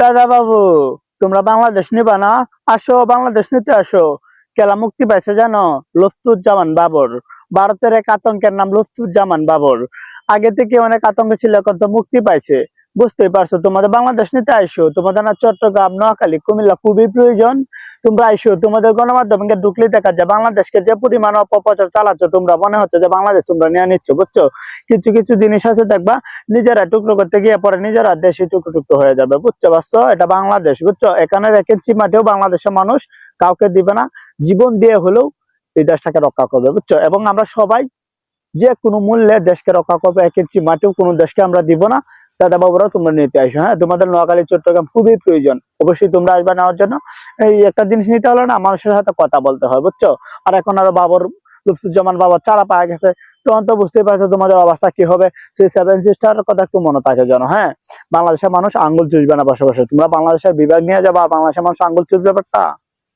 দাদা বাবু, তোমরা বাংলাদেশ নিবা না? আসো, বাংলাদেশ নিতে আসো। খেলা মুক্তি পাইছে জানো? লুৎফুজ্জামান বাবর। ভারতের এক আতঙ্কের নাম লুৎফুজ্জামান বাবর। আগে থেকে অনেক আতঙ্ক ছিল, এখন তো মুক্তি পাইছে। বুঝতেই পারছো, তোমাদের বাংলাদেশ নিতে আইসো। তোমাদের না চট্টগ্রাম, নোয়াখালী, কুমিল্লা খুবই প্রয়োজন। তোমরা আইসো, তোমাদের গণমাধ্যমে ঢুকলে দেখা যায় বাংলাদেশকে যে পরিমাণ অপপ্রচার চালাচ্ছ, তোমরা মনে হচ্ছে যে বাংলাদেশ তোমরা নিয়ে নিচ্ছ, বুঝছো? কিছু কিছু জিনিস আছে দেখবা, নিজেরা টুকরো করতে গিয়ে পরে নিজেরা দেশে টুকরো টুকরো হয়ে যাবে, বুঝতে পারছো? এটা বাংলাদেশ, বুঝছো? এখানে এক ইঞ্চি মাটিও বাংলাদেশের মানুষ কাউকে দিবে না। জীবন দিয়ে হলেও এই দেশটাকে রক্ষা করবে, বুঝছো? এবং আমরা সবাই যে কোনো মূল্যে দেশকে রক্ষা করবে। এক ইঞ্চি মাটিও কোনো দেশকে আমরা দিব না। দাদা বাবুরা, তোমরা নিতে আসো। হ্যাঁ, তোমাদের নোয়াখালী চট্টগ্রাম খুবই প্রয়োজন। অবশ্যই তোমরা আসবে নেওয়ার জন্য। এই একটা জিনিস নিতে হলে না, মানুষের সাথে কথা বলতে হয়, বুঝছো? আর এখন আরো বাবর, লুৎফুজ্জামান বাবর চারা পাওয়া গেছে, তখন তো বুঝতেই পারছো তোমাদের অবস্থা কি হবে। সেই সেভেন সিস্টারের কথা একটু মনে থাকে যেন। হ্যাঁ, বাংলাদেশের মানুষ আঙ্গুল চুষবে না বসে বসে। তোমরা বাংলাদেশের বিভাগ নিয়ে যাবা, বাংলাদেশের মানুষ আঙ্গুল চুষবে ব্যাপারটা।